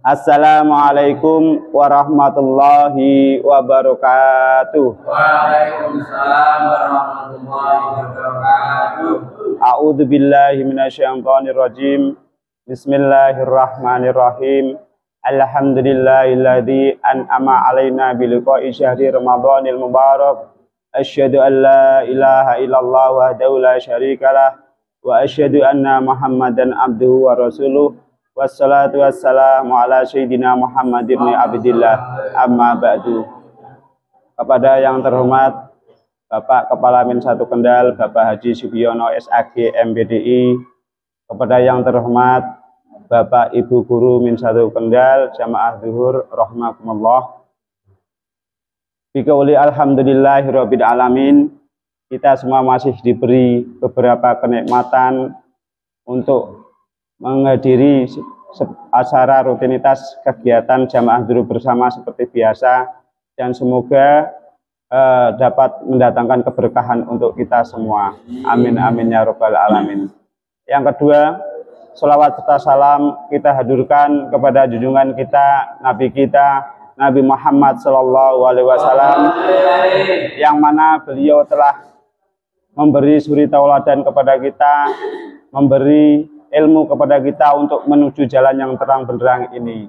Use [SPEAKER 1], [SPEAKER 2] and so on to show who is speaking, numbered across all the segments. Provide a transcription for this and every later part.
[SPEAKER 1] Assalamualaikum warahmatullahi wabarakatuh.
[SPEAKER 2] Waalaikumsalam warahmatullahi wabarakatuh.
[SPEAKER 1] A'udzu billahi minasyaitonir rajim. Bismillahirrahmanirrahim. Alhamdulillahilladzi an'ama 'alaina biliqa'i syahri ramadhanil mubarak. Asyhadu an la ilaha illallah wahdahu la syarikalah wa asyhadu anna Muhammadan abduhu wa rasuluh. Wassalatu wassalamu ala sayyidina Muhammad ibn Abdillah, amma ba'du. Kepada yang terhormat Bapak Kepala Min 1 Kendal, Bapak Haji Subiono SAG MBDI. Kepada yang terhormat Bapak Ibu Guru Min 1 Kendal, Jamaah Zuhur rahimakumullah. Bikauli alhamdulillahirabbil alamin. Kita semua masih diberi beberapa kenikmatan untuk menghadiri acara rutinitas kegiatan jamaah dulu bersama seperti biasa, dan semoga dapat mendatangkan keberkahan untuk kita semua. Amin amin ya robbal alamin. Yang kedua, sholawat serta salam kita hadurkan kepada junjungan kita, Nabi kita, Nabi Muhammad Sallallahu Alaihi Wasallam, yang mana beliau telah memberi suri tauladan kepada kita, memberi ilmu kepada kita untuk menuju jalan yang terang benderang ini.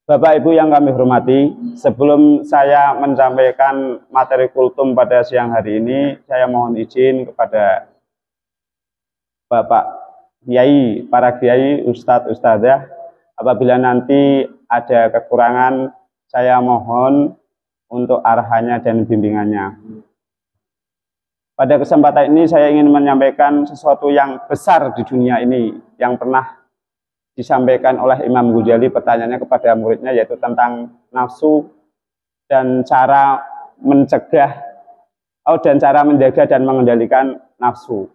[SPEAKER 1] Bapak Ibu yang kami hormati, sebelum saya menyampaikan materi kultum pada siang hari ini, saya mohon izin kepada Bapak Kiai, para Kiai, Ustadz, Ustadzah, apabila nanti ada kekurangan, saya mohon untuk arahannya dan bimbingannya. Pada kesempatan ini saya ingin menyampaikan sesuatu yang besar di dunia ini yang pernah disampaikan oleh Imam Ghazali, pertanyaannya kepada muridnya, yaitu tentang nafsu dan cara mencegah dan cara menjaga dan mengendalikan nafsu.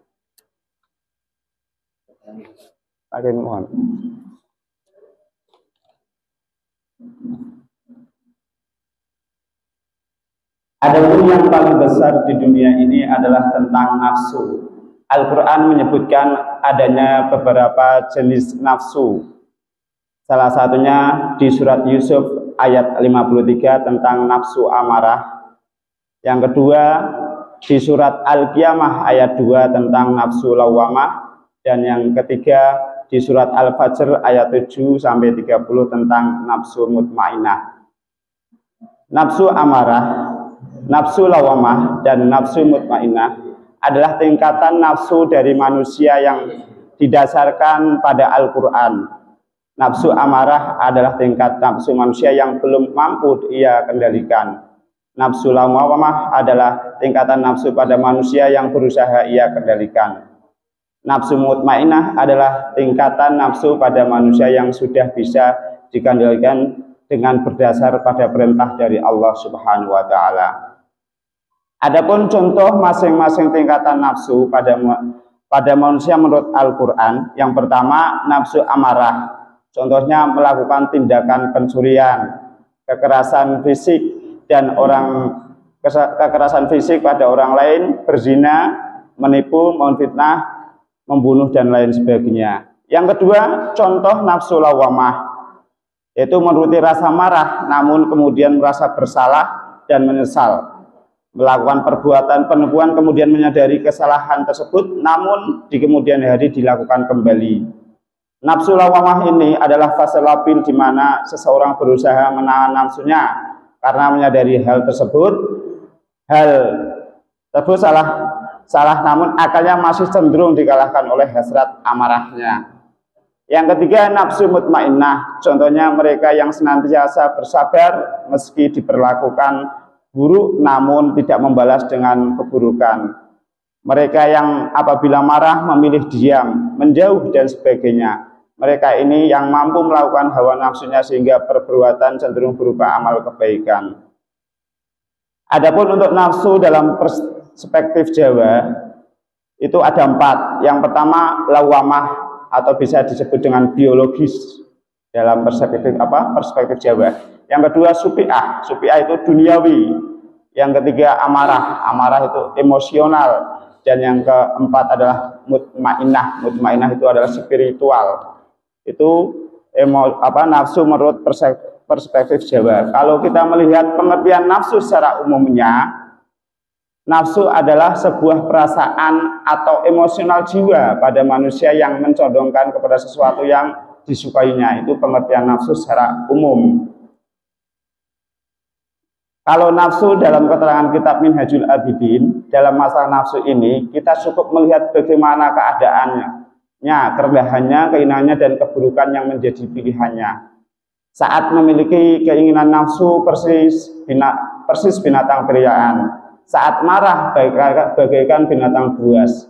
[SPEAKER 1] Mohon. Adapun yang paling besar di dunia ini adalah tentang nafsu. Al-Quran menyebutkan adanya beberapa jenis nafsu. Salah satunya di surat Yusuf ayat 53 tentang nafsu amarah. Yang kedua di surat Al-Qiyamah ayat 2 tentang nafsu lawamah. Dan yang ketiga di surat Al-Fajr ayat 7-30 tentang nafsu mutmainah. Nafsu amarah, nafsu lawamah, dan nafsu mutmainah adalah tingkatan nafsu dari manusia yang didasarkan pada Al-Quran. Nafsu amarah adalah tingkat nafsu manusia yang belum mampu ia kendalikan. Nafsu lawamah adalah tingkatan nafsu pada manusia yang berusaha ia kendalikan. Nafsu mutmainah adalah tingkatan nafsu pada manusia yang sudah bisa dikendalikan dengan berdasar pada perintah dari Allah Subhanahu wa Ta'ala. Adapun contoh masing-masing tingkatan nafsu pada manusia menurut Al-Quran, yang pertama nafsu amarah, contohnya melakukan tindakan pencurian, kekerasan fisik kekerasan fisik pada orang lain, berzina, menipu, memfitnah, membunuh, dan lain sebagainya. Yang kedua, contoh nafsu lawamah, yaitu menuruti rasa marah namun kemudian merasa bersalah dan menyesal, melakukan perbuatan penipuan kemudian menyadari kesalahan tersebut namun di kemudian hari dilakukan kembali. Nafsu lawamah ini adalah fase labil di mana seseorang berusaha menahan nafsunya karena menyadari hal tersebut salah namun akalnya masih cenderung dikalahkan oleh hasrat amarahnya. Yang ketiga, nafsu mutmainnah, contohnya mereka yang senantiasa bersabar meski diperlakukan buruk namun tidak membalas dengan keburukan. Mereka yang apabila marah memilih diam, menjauh, dan sebagainya. Mereka ini yang mampu melakukan hawa nafsunya sehingga perbuatan cenderung berupa amal kebaikan. Adapun untuk nafsu dalam perspektif Jawa itu ada 4. Yang pertama lawamah, atau bisa disebut dengan biologis dalam perspektif Jawa. Yang kedua supi'ah, supi'ah itu duniawi. Yang ketiga amarah, amarah itu emosional. Dan yang keempat adalah mutmainah, mutmainah itu adalah spiritual. Itu nafsu menurut perspektif Jawa. Kalau kita melihat pengertian nafsu secara umumnya, nafsu adalah sebuah perasaan atau emosional jiwa pada manusia yang mencondongkan kepada sesuatu yang disukainya. Itu pengertian nafsu secara umum. Kalau nafsu dalam keterangan kitab Minhajul Abidin, dalam masalah nafsu ini, kita cukup melihat bagaimana keadaannya, kerendahannya, keinginannya, dan keburukan yang menjadi pilihannya. Saat memiliki keinginan nafsu persis binatang beriaan. Saat marah bagaikan binatang buas.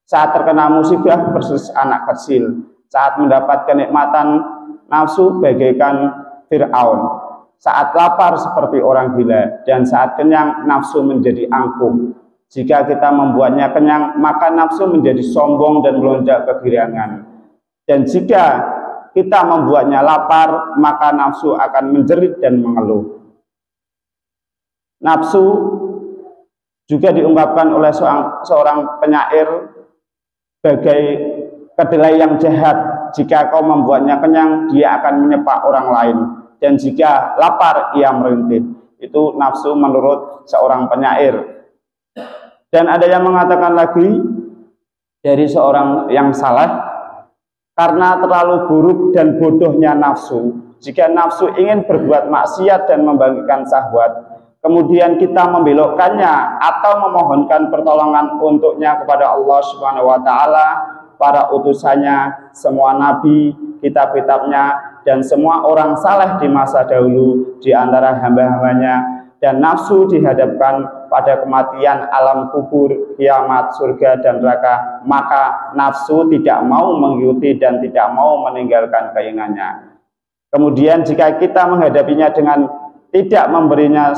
[SPEAKER 1] Saat terkena musibah persis anak kecil. Saat mendapat kenikmatan nafsu bagaikan Fir'aun. Saat lapar seperti orang gila, dan saat kenyang nafsu menjadi angkuh. Jika kita membuatnya kenyang, maka nafsu menjadi sombong dan melonjak kegirangan. Dan jika kita membuatnya lapar, maka nafsu akan menjerit dan mengeluh. Nafsu juga diungkapkan oleh seorang penyair sebagai kedelai yang jahat. Jika kau membuatnya kenyang, dia akan menyepak orang lain. Dan jika lapar, ia merintih. Itu nafsu menurut seorang penyair. Dan ada yang mengatakan lagi dari seorang yang salah, karena terlalu buruk dan bodohnya nafsu. Jika nafsu ingin berbuat maksiat dan membangkitkan syahwat, kemudian kita membelokkannya atau memohonkan pertolongan untuknya kepada Allah Subhanahu wa Ta'ala, para utusannya, semua nabi, kitab-kitabnya, dan semua orang saleh di masa dahulu di antara hamba-hambanya, dan nafsu dihadapkan pada kematian, alam kubur, kiamat, surga, dan neraka, maka nafsu tidak mau mengikuti dan tidak mau meninggalkan keinginannya. Kemudian jika kita menghadapinya dengan tidak memberinya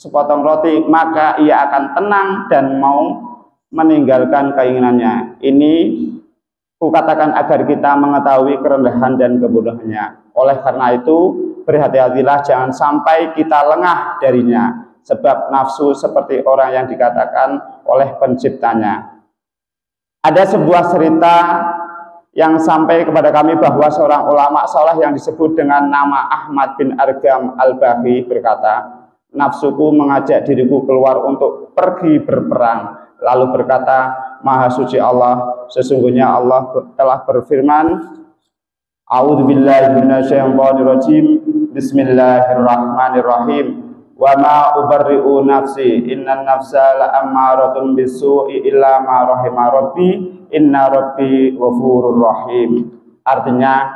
[SPEAKER 1] sepotong roti, maka ia akan tenang dan mau meninggalkan keinginannya. Ini kukatakan agar kita mengetahui kerendahan dan kebodohannya. Oleh karena itu, berhati-hatilah jangan sampai kita lengah darinya, sebab nafsu seperti orang yang dikatakan oleh penciptanya. Ada sebuah cerita yang sampai kepada kami bahwa seorang ulama saleh yang disebut dengan nama Ahmad bin Argam al-Bahi berkata, nafsuku mengajak diriku keluar untuk pergi berperang. Lalu berkata, Maha suci Allah, sesungguhnya Allah telah berfirman, A'udzubillahi minasyaitonirrajim, Bismillahirrahmanirrahim. Wa ma ubarri'u nafsi, innan nafsa la'ammaratun bisu'i illa ma rahima rabbi, inna rabbi ghafurur rahim. Artinya,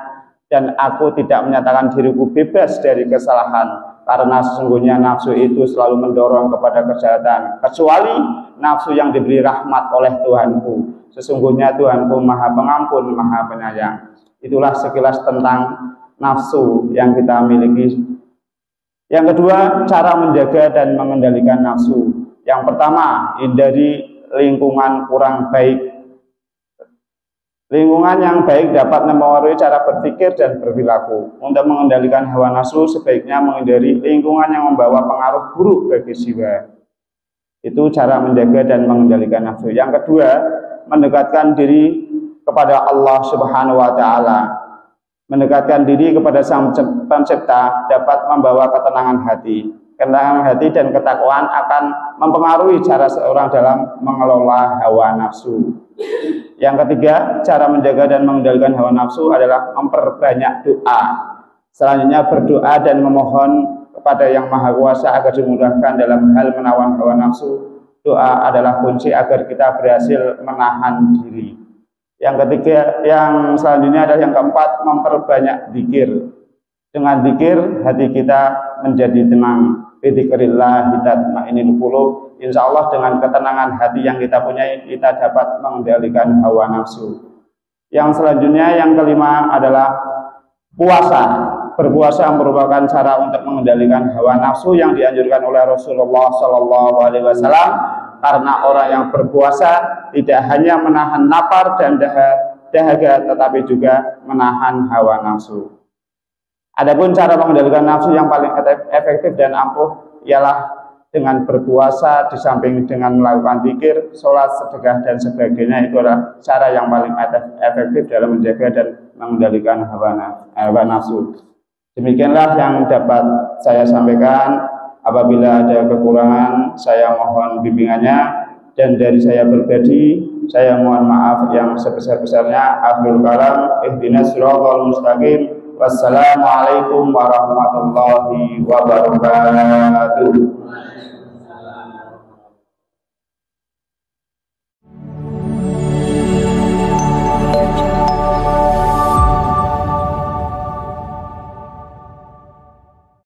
[SPEAKER 1] dan aku tidak menyatakan diriku bebas dari kesalahan, karena sesungguhnya nafsu itu selalu mendorong kepada kejahatan, kecuali nafsu yang diberi rahmat oleh Tuhanku. Sesungguhnya Tuhanku Maha Pengampun, Maha Penyayang. Itulah sekilas tentang nafsu yang kita miliki. Yang kedua, cara menjaga dan mengendalikan nafsu. Yang pertama, hindari lingkungan kurang baik. Lingkungan yang baik dapat mempengaruhi cara berpikir dan berperilaku. Untuk mengendalikan hawa nafsu, sebaiknya menghindari lingkungan yang membawa pengaruh buruk bagi jiwa. Itu cara menjaga dan mengendalikan nafsu. Yang kedua, mendekatkan diri kepada Allah Subhanahu wa Ta'ala. Mendekatkan diri kepada Sang Pencipta dapat membawa ketenangan hati. Ketenangan hati dan ketakwaan akan mempengaruhi cara seorang dalam mengelola hawa nafsu. Yang ketiga, cara menjaga dan mengendalikan hawa nafsu adalah memperbanyak doa. Selanjutnya berdoa dan memohon kepada Yang Maha Kuasa agar dimudahkan dalam hal menawan hawa nafsu. Doa adalah kunci agar kita berhasil menahan diri. Yang ketiga, yang selanjutnya adalah yang keempat, memperbanyak zikir. Dengan zikir hati kita menjadi tenang. Bidzikrillah tatma'innul qulub. Insya Allah dengan ketenangan hati yang kita punya, kita dapat mengendalikan hawa nafsu. Yang selanjutnya, yang kelima adalah puasa. Berpuasa merupakan cara untuk mengendalikan hawa nafsu yang dianjurkan oleh Rasulullah SAW. Karena orang yang berpuasa tidak hanya menahan lapar dan dahaga, tetapi juga menahan hawa nafsu. Adapun cara mengendalikan nafsu yang paling efektif dan ampuh ialah dengan berpuasa, di samping dengan melakukan zikir, sholat, sedekah, dan sebagainya, itu adalah cara yang paling efektif dalam menjaga dan mengendalikan hawa nafsu. Demikianlah yang dapat saya sampaikan. Apabila ada kekurangan, saya mohon bimbingannya, dan dari saya pribadi, saya mohon maaf yang sebesar-besarnya. Akhirul kalam, ihdinas siratal mustaqim. Wassalamualaikum warahmatullahi wabarakatuh.